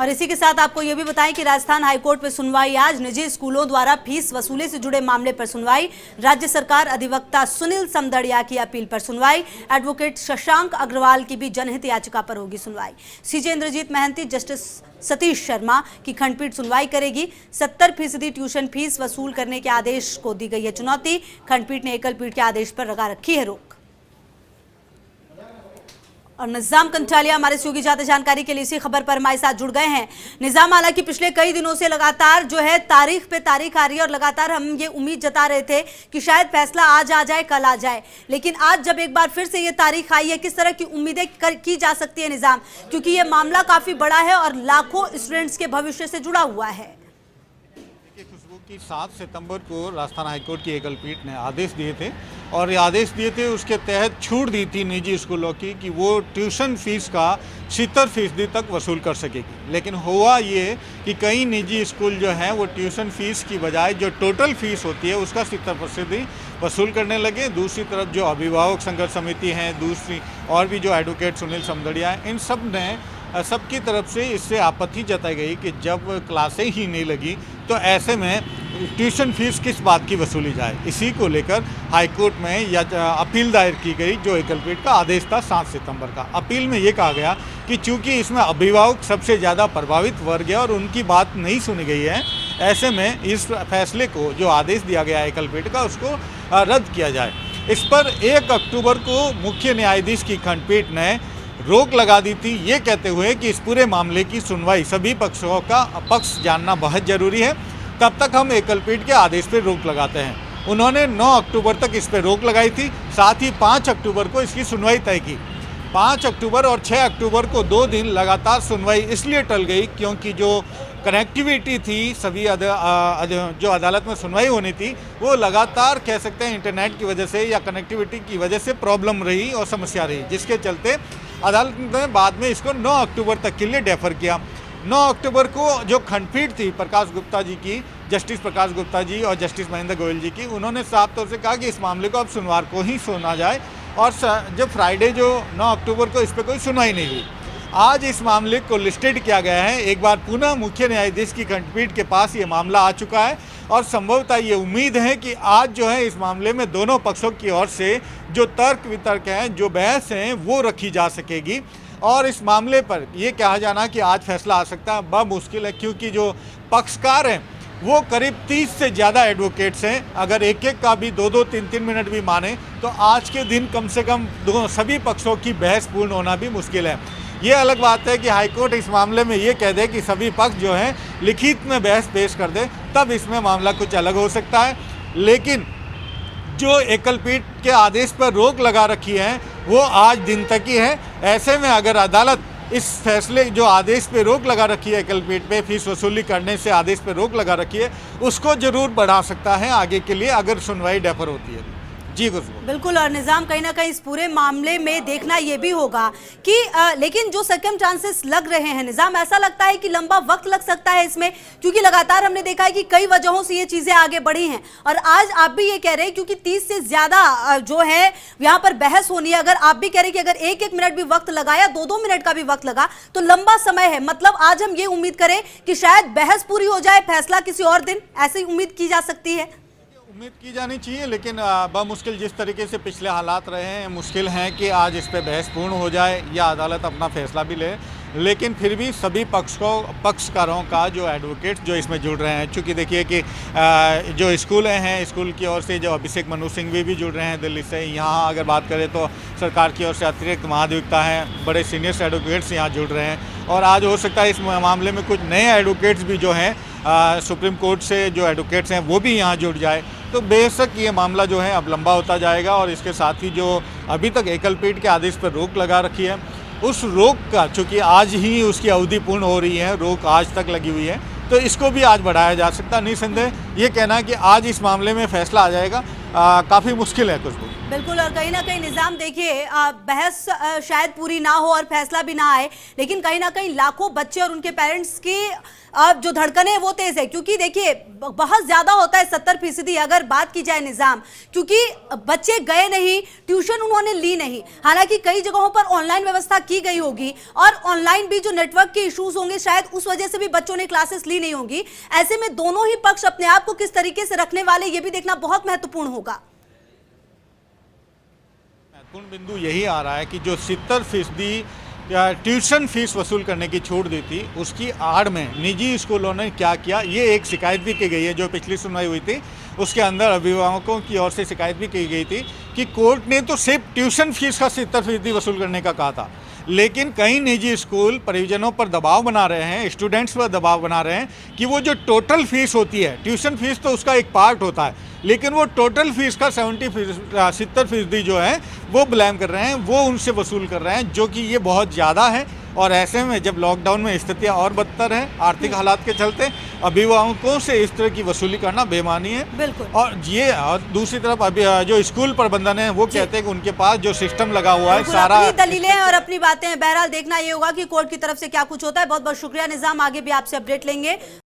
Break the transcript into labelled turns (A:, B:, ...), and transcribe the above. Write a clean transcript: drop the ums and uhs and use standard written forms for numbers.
A: और इसी के साथ आपको यह भी बताएं कि राजस्थान हाईकोर्ट में सुनवाई आज। निजी स्कूलों द्वारा फीस वसूली से जुड़े मामले पर सुनवाई। राज्य सरकार अधिवक्ता सुनील समदड़िया की अपील पर सुनवाई। एडवोकेट शशांक अग्रवाल की भी जनहित याचिका पर होगी सुनवाई। सीजे इंद्रजीत महंती, जस्टिस सतीश शर्मा की खंडपीठ सुनवाई करेगी। 70% ट्यूशन फीस वसूल करने के आदेश को दी गई है चुनौती। खंडपीठ ने एकल पीठ के आदेश पर लगा रखी है रोक। और निजाम कंटालिया हमारे सहयोगी जाते जानकारी के लिए इसी खबर पर हमारे साथ जुड़ गए हैं। निजाम, हालांकि पिछले कई दिनों से लगातार जो है तारीख पे तारीख आ रही है और लगातार हम ये उम्मीद जता रहे थे कि शायद फैसला आज आ जाए, कल आ जाए, लेकिन आज जब एक बार फिर से ये तारीख आई है, किस तरह की उम्मीदें की जा सकती है निजाम, क्योंकि ये मामला काफी बड़ा है और लाखों स्टूडेंट्स के भविष्य से जुड़ा हुआ है।
B: 7 सितंबर को राजस्थान हाईकोर्ट की एकल पीठ ने आदेश दिए थे और ये आदेश दिए थे उसके तहत छूट दी थी निजी स्कूलों की कि वो ट्यूशन फीस का 70% तक वसूल कर सकेगी। लेकिन हुआ ये कि कई निजी स्कूल जो हैं वो ट्यूशन फीस की बजाय जो टोटल फीस होती है उसका 70% ही वसूल करने लगे। दूसरी तरफ जो अभिभावक संघर्ष समिति हैं, दूसरी और भी जो एडवोकेट सुनील समदड़िया हैं, इन सब ने सबकी तरफ से इससे आपत्ति जताई गई कि जब क्लासें ही नहीं लगी तो ऐसे में ट्यूशन फीस किस बात की वसूली जाए। इसी को लेकर हाईकोर्ट में या अपील दायर की गई, जो एकल पीठ का आदेश था 7 सितंबर का। अपील में ये कहा गया कि चूंकि इसमें अभिभावक सबसे ज़्यादा प्रभावित वर्ग है और उनकी बात नहीं सुनी गई है, ऐसे में इस फैसले को, जो आदेश दिया गया एकल पीठ का, उसको रद्द किया जाए। इस पर 1 अक्टूबर को मुख्य न्यायाधीश की खंडपीठ ने रोक लगा दी थी, ये कहते हुए कि इस पूरे मामले की सुनवाई सभी पक्षों का पक्ष जानना बहुत ज़रूरी है, तब तक हम एकल पीठ के आदेश पर रोक लगाते हैं। उन्होंने 9 अक्टूबर तक इस पर रोक लगाई थी, साथ ही 5 अक्टूबर को इसकी सुनवाई तय की। 5 अक्टूबर और 6 अक्टूबर को 2 दिन लगातार सुनवाई इसलिए टल गई क्योंकि जो कनेक्टिविटी थी, सभी जो अदालत में सुनवाई होनी थी, वो लगातार कह सकते हैं इंटरनेट की वजह से या कनेक्टिविटी की वजह से प्रॉब्लम रही और समस्या रही, जिसके चलते अदालत ने बाद में इसको 9 अक्टूबर तक के लिए डेफर किया। 9 अक्टूबर को जो खंडपीठ थी प्रकाश गुप्ता जी की, जस्टिस प्रकाश गुप्ता जी और जस्टिस महेंद्र गोयल जी की, उन्होंने साफ तौर से कहा कि इस मामले को अब सोमवार को ही सुना जाए और जब फ्राइडे जो 9 अक्टूबर को इस पर कोई सुनवाई नहीं हुई, आज इस मामले को लिस्टेड किया गया है। एक बार पुनः मुख्य न्यायाधीश की खंडपीठ के पास ये मामला आ चुका है और संभवतः ये उम्मीद है कि आज जो है इस मामले में दोनों पक्षों की ओर से जो तर्क वितर्क हैं, जो बहस हैं, वो रखी जा सकेगी। और इस मामले पर यह कहा जाना कि आज फैसला आ सकता है बड़ा मुश्किल है, क्योंकि जो पक्षकार हैं वो करीब 30 से ज़्यादा एडवोकेट्स हैं। अगर एक एक का भी 2-2, 3-3 मिनट भी माने तो आज के दिन कम से कम सभी पक्षों की बहस पूर्ण होना भी मुश्किल है। ये अलग बात है कि हाईकोर्ट इस मामले में ये कह दे कि सभी पक्ष जो हैं लिखित में बहस पेश कर दे, तब इसमें मामला कुछ अलग हो सकता है। लेकिन जो एकल पीठ के आदेश पर रोक लगा रखी है वो आज दिन तक ही है। ऐसे में अगर अदालत इस फैसले, जो आदेश पे रोक लगा रखी है एकल पीठ पे फीस वसूली करने से आदेश पे रोक लगा रखी है, उसको जरूर बढ़ा सकता है आगे के लिए अगर सुनवाई डेफर होती है। जी
A: बिल्कुल। और निजाम, कहीं ना कहीं इस पूरे मामले में देखना यह भी होगा कि लेकिन जो सर्कमस्टांसेस लग रहे हैं निजाम, ऐसा लगता है कि लंबा वक्त लग सकता है इसमें, क्योंकि लगातार हमने देखा है कि कई वजहों से ये चीजें आगे बढ़ी हैं। और आज आप भी ये कह रहे हैं क्योंकि 30 से ज्यादा जो है यहाँ पर बहस होनी है, अगर आप भी कह रहे हैं कि अगर 1-1 मिनट भी वक्त लगा या 2-2 मिनट का भी वक्त लगा तो लंबा समय है। मतलब आज हम ये उम्मीद करें कि शायद बहस पूरी हो जाए, फैसला किसी और दिन, ऐसी उम्मीद की जा सकती है।
B: उम्मीद की जानी चाहिए, लेकिन बमुश्किल जिस तरीके से पिछले हालात रहे हैं, मुश्किल हैं कि आज इस पे बहस पूर्ण हो जाए या अदालत अपना फैसला भी ले। लेकिन फिर भी सभी पक्षकारों का, जो एडवोकेट्स जो इसमें जुड़ रहे हैं, चूँकि देखिए कि जो स्कूल हैं, स्कूल की ओर से जो अभिषेक मनु सिंह भी जुड़ रहे हैं दिल्ली से। यहाँ अगर बात करें तो सरकार की ओर से अतिरिक्त महाधिवक्ता हैं, बड़े सीनियर एडवोकेट्स यहाँ जुड़ रहे हैं। और आज हो सकता है इस मामले में कुछ नए एडवोकेट्स भी जो हैं सुप्रीम कोर्ट से जो एडवोकेट्स हैं वो भी यहाँ जुड़ जाए, तो बेशक ये मामला जो है अब लंबा होता जाएगा। और इसके साथ ही जो अभी तक एकल पीठ के आदेश पर रोक लगा रखी है, उस रोक का, चूँकि आज ही उसकी अवधि पूर्ण हो रही है, रोक आज तक लगी हुई है, तो इसको भी आज बढ़ाया जा सकता है। निसंदेह ये कहना कि आज इस मामले में फैसला आ जाएगा काफ़ी मुश्किल है कुछ भी।
A: बिल्कुल, और कहीं ना कहीं निजाम देखिए, बहस शायद पूरी ना हो और फैसला भी ना आए, लेकिन कहीं ना कहीं लाखों बच्चे और उनके पेरेंट्स की जो धड़कनें हैं वो तेज है, क्योंकि देखिए बहुत ज्यादा होता है 70% अगर बात की जाए निजाम, क्योंकि बच्चे गए नहीं, ट्यूशन उन्होंने ली नहीं। हालांकि कई जगहों पर ऑनलाइन व्यवस्था की गई होगी और ऑनलाइन भी जो नेटवर्क के इश्यूज होंगे शायद उस वजह से भी बच्चों ने क्लासेस ली नहीं होंगी। ऐसे में दोनों ही पक्ष अपने आप को किस तरीके से रखने वाले ये भी देखना बहुत महत्वपूर्ण होगा।
B: महत्वपूर्ण बिंदु यही आ रहा है कि जो 70% ट्यूशन फीस वसूल करने की छूट दी थी, उसकी आड़ में निजी स्कूलों ने क्या किया, ये एक शिकायत भी की गई है। जो पिछली सुनवाई हुई थी उसके अंदर अभिभावकों की ओर से शिकायत भी की गई थी कि कोर्ट ने तो सिर्फ ट्यूशन फीस का 70% वसूल करने का कहा था, लेकिन कई निजी स्कूल परिजनों पर दबाव बना रहे हैं, स्टूडेंट्स पर दबाव बना रहे हैं कि वो जो टोटल फीस होती है, ट्यूशन फीस तो उसका एक पार्ट होता है, लेकिन वो टोटल फीस का 70% जो है वो ब्लेम कर रहे हैं, वो उनसे वसूल कर रहे हैं, जो कि ये बहुत ज़्यादा है। और ऐसे में जब लॉकडाउन में स्थितियाँ और बदतर हैं आर्थिक हालात के चलते, अभिभावकों से इस तरह की वसूली करना बेमानी है।
A: बिल्कुल।
B: और दूसरी तरफ अभी जो स्कूल प्रबंधन है वो कहते हैं कि उनके पास जो सिस्टम लगा हुआ है सारा,
A: अपनी दलीलें हैं और अपनी बातें हैं। बहरहाल देखना ये होगा कि कोर्ट की तरफ से क्या कुछ होता है। बहुत बहुत शुक्रिया निजाम, आगे भी आपसे अपडेट लेंगे।